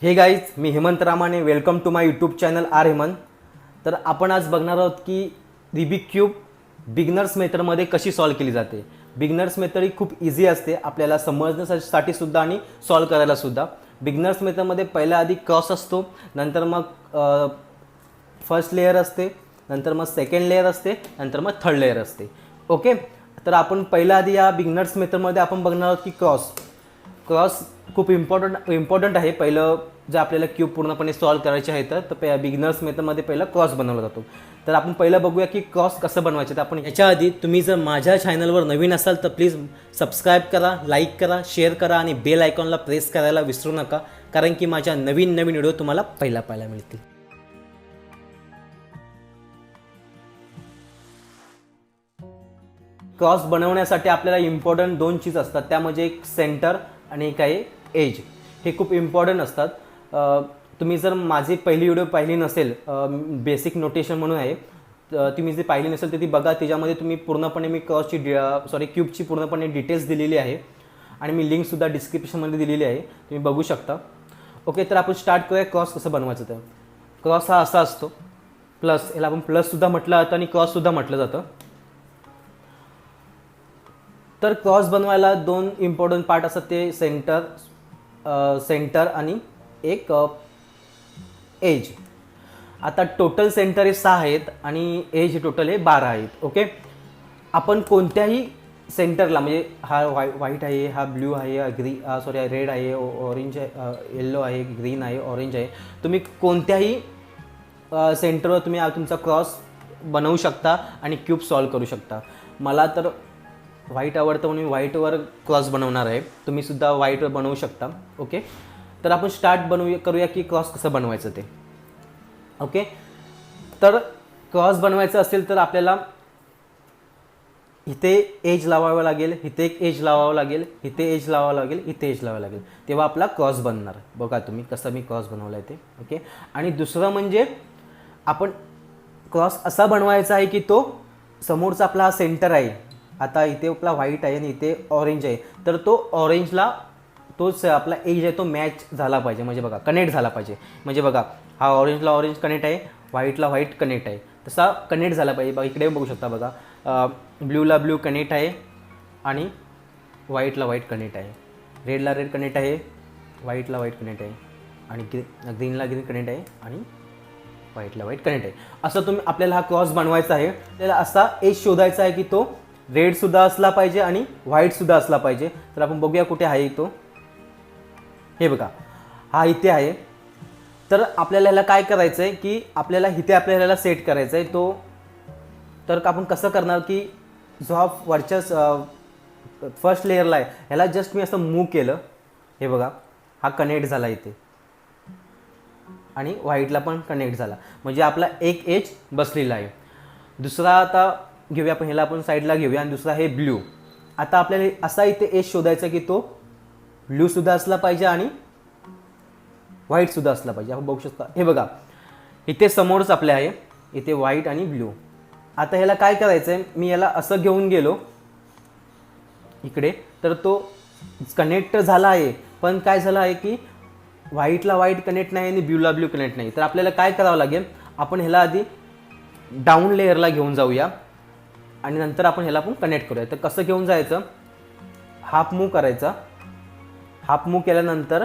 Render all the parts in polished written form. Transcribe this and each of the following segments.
हे गाईज, मी Hemant Ramane. Welcome to my YouTube channel R Hemant. तर आपण आज बघणार आहोत की रुबिक क्यूब बिगनर्स मेथडमध्ये कशी सॉल्व केली जाते. बिगनर्स मेथड ही खूप इझी असते आपल्याला समजण्यासाठी सुद्धा आणि सॉल्व करायला सुद्धा. बिगनर्स मेथडमध्ये पहिला आधी क्रॉस असतो, नंतर मग फर्स्ट लेयर असते, नंतर मग सेकंड लेयर असते, नंतर मग थर्ड लेयर असते. ओके, तर आपण पहिला आधी या बिगनर्स मेथडमध्ये आपण बघणार आहोत की क्रॉस खूप इम्पॉर्टंट आहे. पहिलं जर आपल्याला क्यूब पूर्णपणे सॉल्व करायचे आहे तर बिगनर्स मेथडमध्ये पहिला क्रॉस बनवला जातो. तर आपण पहिलं बघूया की क्रॉस कसं बनवायचं. तर आपण याच्या आधी तुम्ही जर माझ्या चॅनलवर नवीन असाल तर प्लीज सबस्क्राईब करा, लाईक करा, शेअर करा आणि बेल आयकॉनला प्रेस करायला विसरू नका, कारण की माझ्या नवीन व्हिडिओ तुम्हाला पाहायला मिळतील. क्रॉस बनवण्यासाठी आपल्याला इम्पॉर्टंट दोन चीज असतात, त्या म्हणजे एक सेंटर आणि एक आहे एज. हे खूप इम्पॉर्टंट असतात. तुम्ही जर माझी पहिली व्हिडिओ पाहिली नसेल, बेसिक नोटेशन म्हणून आहे, तुम्ही जी पाहिली नसेल तर ती बघा. त्याच्यामध्ये तुम्ही पूर्णपणे मी क्यूबची पूर्णपणे डिटेल्स दिलेली आहे आणि मी लिंकसुद्धा डिस्क्रिप्शनमध्ये दिलेली आहे, तुम्ही बघू शकता. ओके, तर आपण स्टार्ट करूया क्रॉस कसं बनवायचं. तर क्रॉस हा असा असतो, प्लस, याला आपण प्लससुद्धा म्हटलं जातं आणि क्रॉससुद्धा म्हटलं जातं. तर क्रॉस बनवायला दोन इम्पॉर्टंट पार्ट असतात, ते सेंटर आणि एक एज. आता टोटल सेंटर हे 6 आहेत आणि एज टोटल हे 12 आहेत. ओके, आपण कोणत्याही सेंटरला, म्हणजे हा व्हाईट आहे, हा ब्ल्यू आहे, रेड आहे, ऑरेंज आहे, येल्लो आहे, ग्रीन आहे, ऑरेंज आहे, तुम्ही कोणत्याही सेंटरवर तुम्ही तुमचा क्रॉस बनवू शकता आणि क्यूब सॉल्व करू शकता. मला तर व्हाईट आवडतं म्हणून मी व्हाईटवर क्रॉस बनवणार आहे, तुम्ही सुद्धा व्हाईटवर बनवू शकता. ओके, तर आपण करूया की क्रॉस कसं बनवायचं ते. ओके, तर क्रॉस बनवायचं असेल तर आपल्याला इथे एज लावावं लागेल, इथे एक एज लावावं लागेल, इथे एज लावावं लागेल, इथे एज लावावं लागेल, तेव्हा आपला क्रॉस बनणार. बघा तुम्ही कसं मी क्रॉस बनवला आहे ते. ओके, आणि दुसरं म्हणजे आपण क्रॉस असा बनवायचा आहे की तो समोरचा आपला हा सेंटर आहे. आता इथे आपला व्हाईट आहे आणि इथे ऑरेंज आहे, तर तो ऑरेंजला तोच आपला एज आहे तो मॅच झाला पाहिजे, म्हणजे बघा कनेक्ट झाला पाहिजे. म्हणजे बघा, हा ऑरेंजला ऑरेंज कनेक्ट आहे, व्हाईटला व्हाईट कनेक्ट आहे, तसा कनेक्ट झाला पाहिजे. बघा इकडे बघू शकता, बघा ब्ल्यूला ब्ल्यू कनेक्ट आहे आणि व्हाईटला व्हाईट कनेक्ट आहे, रेडला रेड कनेक्ट आहे, व्हाईटला व्हाईट कनेक्ट आहे आणि ग्रीनला ग्रीन कनेक्ट आहे आणि व्हाईटला व्हाईट कनेक्ट आहे. असं आपल्याला हा क्रॉस बनवायचा आहे. आपल्याला असा एज शोधायचा आहे की तो रेडसुद्धा असला पाहिजे आणि व्हाईटसुद्धा असला पाहिजे. तर आपण बघूया कुठे आहे तो. हे बघा, हा इथे आहे. तर आपल्याला ह्याला काय करायचं आहे की आपल्याला सेट करायचं आहे तो. तर आपण कसं करणार की जो हा वरच्या फर्स्ट लेअरला आहे ह्याला जस्ट मी असं मूव्ह केलं, हे बघा हा कनेक्ट झाला इथे आणि व्हाईटला पण कनेक्ट झाला, म्हणजे आपला एक एज बसलेला आहे. दुसरा आता घेऊया आपण, ह्याला आपण साईडला घेऊया आणि दुसरा हे ब्ल्यू. आता आपल्याला असा इथे एज शोधायचा की तो ब्ल्यूसुद्धा असला पाहिजे आणि व्हाईटसुद्धा असला पाहिजे. आपण बघू शकता, हे बघा इथे समोरच आपले आहे, इथे व्हाईट आणि ब्ल्यू. आता ह्याला काय करायचं आहे, मी याला असं घेऊन गेलो इकडे, तर तो कनेक्ट झाला आहे, पण काय झालं आहे की व्हाईटला व्हाईट कनेक्ट नाही आणि ब्ल्यूला ब्ल्यू कनेक्ट नाही. तर आपल्याला काय करावं लागेल, आपण ह्याला आधी डाऊन लेअरला घेऊन जाऊया आणि नंतर आपण ह्याला पण कनेक्ट करूया. तर कसं घेऊन जायचं, हाफ मूव करायचा. हाफ मूव केल्यानंतर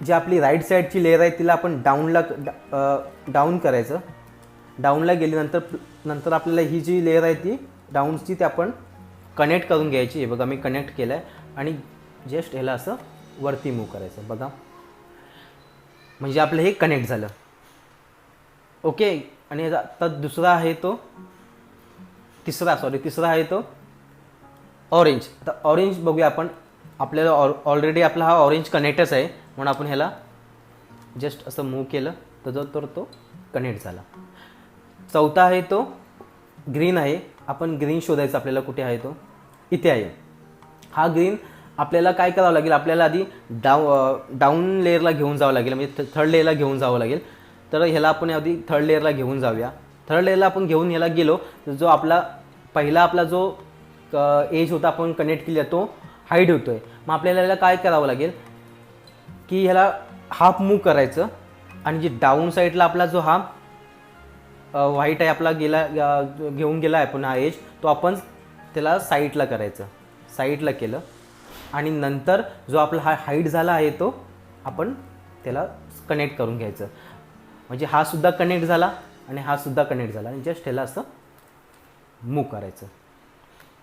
जी आपली राईट साईडची लेअर आहे तिला आपण डाऊन करायचं. डाऊनला गेल्यानंतर आपल्याला ही जी लेअर आहे ती डाऊनची ती आपण कनेक्ट करून घ्यायची. हे बघा मी कनेक्ट केलं आहे आणि जस्ट ह्याला असं वरती मूव करायचं, बघा म्हणजे आपलं हे कनेक्ट झालं. ओके, आणि आता तिसरा आहे तो ऑरेंज. आता ऑरेंज बघूया आपण, आपल्याला ऑलरेडी आपला हा ऑरेंज कनेक्टच आहे म्हणून आपण ह्याला जस्ट असं मूव्ह केलं तर तो कनेक्ट झाला. चौथा आहे तो ग्रीन आहे. आपण ग्रीन शोधायचा, आपल्याला कुठे आहे तो, इथे आहे. हा ग्रीन आपल्याला काय करावं लागेल, आपल्याला आधी डाऊन लेअरला घेऊन जावं लागेल, म्हणजे थर्ड लेअरला घेऊन जावं लागेल. तर ह्याला आपण आधी थर्ड लेअरला घेऊन जाऊया. थर्ड लेअरला आपण घेऊन ह्याला गेलो तर जो आपला जो एज होता आपण कनेक्ट केला तो हाईड होतोय. मग आपल्याला काय करावं लागेल की ह्याला हाफ मूव करायचं आणि जे डाऊन साईडला आपला जो हा व्हाईट आहे आपला गेला घेऊन गेला आहे आपण हा एज, तो आपण त्याला साईडला करायचं, साईडला केलं आणि नंतर जो आपला हा हाईट झाला आहे तो आपण त्याला कनेक्ट करून घ्यायचं. म्हणजे हा सुद्धा कनेक्ट झाला आणि हा सुद्धा कनेक्ट झाला आणि जस्ट ह्याला असं मूव करायचं.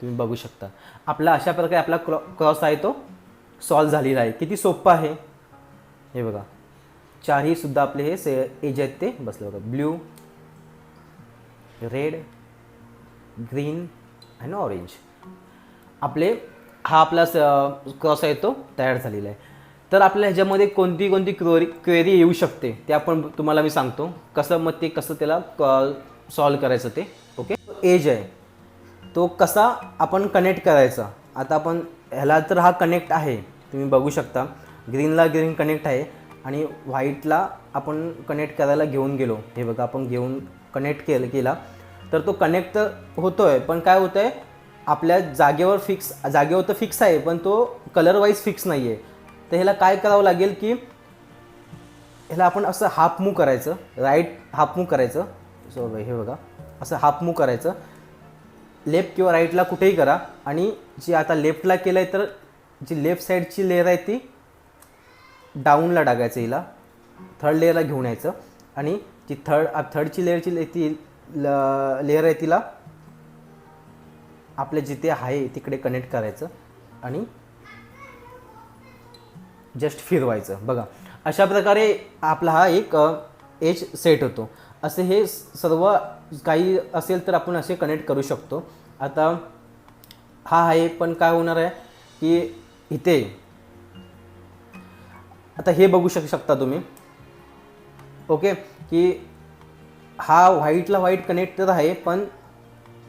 तुम्ही बघू शकता आपला अशा प्रकारे आपला क्रॉस आहे तो सॉल्व झालेला आहे. किती सोपं आहे हे बघा. चारही सुद्धा आपले हे एज आहेत ते बसले बघा. ब्ल्यू, रेड, ग्रीन आणि ऑरेंज आपले हा आपला क्रॉस आहे तो तयार झालेला आहे. तर आपल्या ह्याच्यामध्ये कोणती कोणती क्वेरी येऊ शकते ते आपण तुम्हाला मी सांगतो कसं, मग ते कसं त्याला सॉल्व करायचं ते. ओके, एज आहे तो कसा आपण कनेक्ट करायचा. आता आपण ह्याला तर हा कनेक्ट आहे तुम्ही बघू शकता, ग्रीनला ग्रीन कनेक्ट आहे आणि व्हाईटला आपण कनेक्ट करायला घेऊन गेलो. हे बघा आपण घेऊन कनेक्ट केला तर तो कनेक्ट तर होतो आहे, पण काय होतं आहे आपल्या जागेवर तर फिक्स आहे पण तो कलर वाईज फिक्स नाही आहे. तर ह्याला काय करावं लागेल की ह्याला आपण असं हाफ मूव करायचं, राईट हाफ मूव करायचं. सो हे बघा असं हाफ मूव करायचं, लेफ्ट किंवा राईटला कुठेही करा. आणि जी आता लेफ्टला केलं आहे तर जी लेफ्ट साईडची लेअर आहे ती डाऊनला टाकायचं, हिला थर्ड लेअरला घेऊन यायचं आणि जी थर्डची ती लेअर आहे तिला आपल्या जिथे आहे तिकडे कनेक्ट करायचं आणि जस्ट फिरवायचं. बघा अशा प्रकारे आपला हा एक एज सेट होतो. असे हे सर्व काही असेल तर आपण असे कनेक्ट करू शकतो. आता हा आहे पण काय होणार आहे की इथे आता हे बघू शकता तुम्ही. ओके, की हा व्हाईटला व्हाईट कनेक्ट तर आहे पण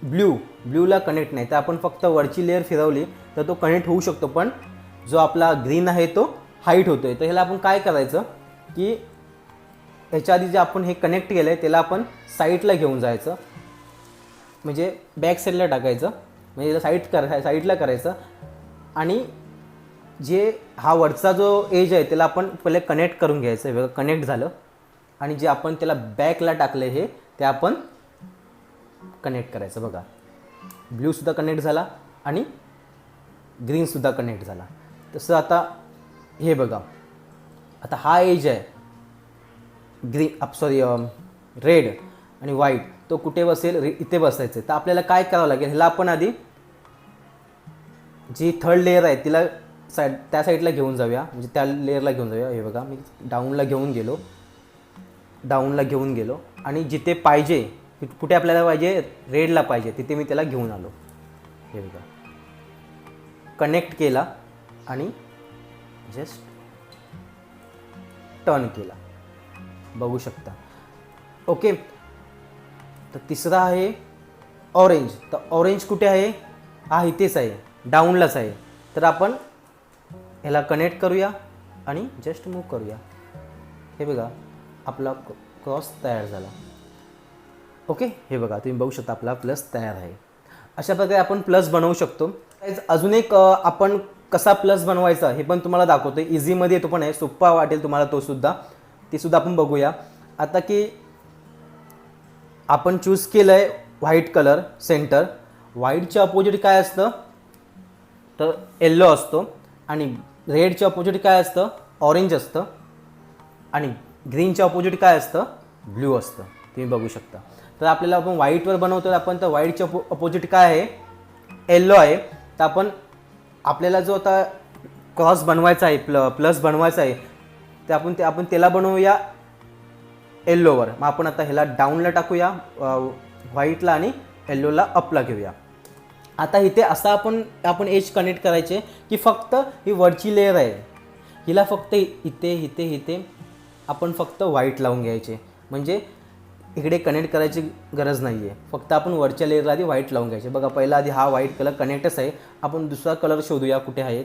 ब्ल्यूला कनेक्ट नाही. तर आपण फक्त वरची लेअर फिरवली तर तो कनेक्ट होऊ शकतो, पण जो आपला ग्रीन आहे तो हाईट होतोय. तर ह्याला आपण काय करायचं की ह्याच्या आधी जे आपण हे कनेक्ट केलं आहे त्याला आपण साईडला घेऊन जायचं, म्हणजे बॅक साईडला टाकायचं, म्हणजे साईडला करायचं आणि जे हा वरचा जो एज आहे त्याला आपण पहिले कनेक्ट करून घ्यायचं. वेगळं कनेक्ट झालं आणि जे आपण त्याला बॅकला टाकलं हे ते आपण कनेक्ट करायचं. बघा ब्ल्यूसुद्धा कनेक्ट झाला आणि ग्रीनसुद्धा कनेक्ट झाला. तसं आता हे बघा आता हा एज आहे रेड आणि व्हाईट, तो कुठे बसेल इथे बसायचं. तर आपल्याला काय करावं लागेल, ह्याला आपण आधी जी थर्ड लेअर आहे तिला त्या साईडला घेऊन जाऊया, म्हणजे त्या लेअरला घेऊन जाऊया. हे बघा मी डाऊनला घेऊन गेलो आणि जिथे पाहिजे कुठे आपल्याला पाहिजे रेडला पाहिजे तिथे मी त्याला घेऊन आलो. हे बघा कनेक्ट केला आणि जस्ट टर्न केला, बघू शकता. ओके, तर तिसरा आहे ऑरेंज. तर ऑरेंज कुठे आहे, हा इथेच आहे, डाऊनलाच आहे. तर आपण ह्याला कनेक्ट करूया आणि जस्ट मूव करूया. हे बघा आपला क्रॉस तयार झाला. ओके, हे बघा तुम्ही बघू शकता आपला प्लस तयार आहे. अशा प्रकारे आपण प्लस बनवू शकतो. अजून एक आपण कसा प्लस बनवायचा हे पण तुम्हाला दाखवतो. इझीमध्ये तो पण आहे, सोपा वाटेल तुम्हाला ते सुद्धा आपण बघूया. आता की आपण चूज केलं आहे व्हाईट कलर सेंटर. व्हाईटच्या अपोजिट काय असतं तर येल्लो असतो आणि रेडच्या अपोजिट काय असतं ऑरेंज असतं आणि ग्रीनच्या अपोजिट काय असतं ब्ल्यू असतं. तुम्ही बघू शकता. तर आपल्याला आपण व्हाईटवर बनवतो आपण, तर व्हाईटच्या अपोजिट काय आहे येल्लो आहे. तर आपल्याला जो आता क्रॉस बनवायचा आहे प्लस बनवायचा आहे ते आपण त्याला बनवूया येल्लोवर. मग आपण आता ह्याला डाऊनला टाकूया व्हाईटला आणि येल्लोला अपला घेऊया. आता इथे असा आपण एज कनेक्ट करायचे की फक्त ही वरची लेअर आहे हिला फक्त इथे आपण फक्त व्हाईट लावून घ्यायचे, म्हणजे इकडे कनेक्ट करायची गरज नाही आहे. फक्त आपण वरच्या लेअरला आधी व्हाईट लावून घ्यायचे. बघा पहिला आधी हा व्हाईट कलर कनेक्टच आहे. आपण दुसरा कलर शोधूया कुठे आहेत.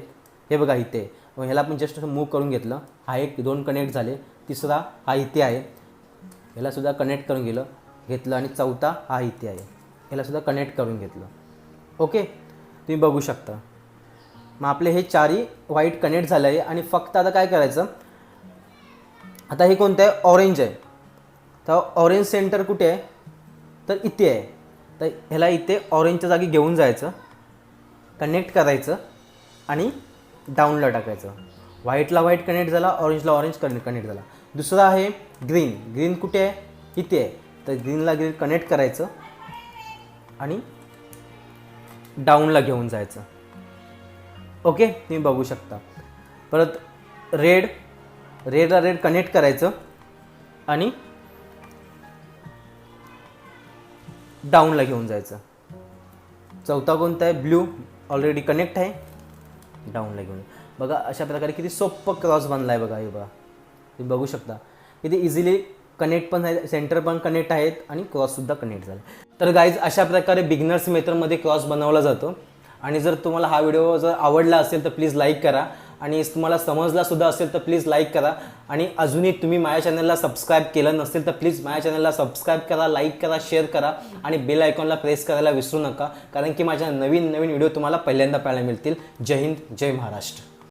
हे बघा इथे, मग ह्याला आपण जस्ट मूव करून घेतलं. हा एक 2 कनेक्ट झाले. तिसरा हा इथे आहे, ह्यालासुद्धा कनेक्ट करून घेतलं आणि चौथा हा इथे आहे, ह्यालासुद्धा कनेक्ट करून घेतलं. ओके, तुम्ही बघू शकता. मग आपले हे चारही व्हाईट कनेक्ट झालं आहे आणि फक्त आता काय करायचं आता हे कोणतं आहे, ऑरेंज आहे. तर ऑरेंज सेंटर कुठे आहे, तर इथे आहे. तर ह्याला इथे ऑरेंजच्या जागी घेऊन जायचं, कनेक्ट करायचं आणि डाऊनला टाकायचं. व्हाईटला व्हाईट कनेक्ट झाला, ऑरेंजला ऑरेंज कनेक्ट झाला. दुसरा आहे ग्रीन. ग्रीन कुठे आहे, इथे आहे. तर ग्रीनला ग्रीन कनेक्ट करायचं आणि डाऊनला घेऊन जायचं. ओके, तुम्ही बघू शकता. परत रेडला रेड कनेक्ट करायचं आणि डाऊनला घेऊन जायचं. चौथा कोणता आहे, ब्ल्यू. ऑलरेडी कनेक्ट आहे, डाऊनला घेऊन. बघा अशा प्रकारे किती सोपं क्रॉस बनला आहे. बघा हे बघा, तुम्ही बघू शकता किती इझिली कनेक्ट पण आहे, सेंटर पण कनेक्ट आहेत आणि क्रॉससुद्धा कनेक्ट झाला. तर गाईज अशा प्रकारे बिगिनर्स मेथडमध्ये क्रॉस बनवला जातो. आणि जर तुम्हाला हा व्हिडिओ जर आवडला असेल तर प्लीज लाईक करा, आणि तुम्हाला समजलासुद्धा असेल तर प्लीज लाईक करा. आणि अजूनही तुम्ही माझ्या चॅनलला सबस्क्राईब केलं नसेल तर प्लीज माझ्या चॅनलला सबस्क्राईब करा, लाईक करा, शेअर करा आणि बेल आयकॉनला प्रेस करायला विसरू नका, कारण की माझ्या नवीन व्हिडिओ तुम्हाला पहिल्यांदा पाहायला मिळतील. जय हिंद, जय महाराष्ट्र.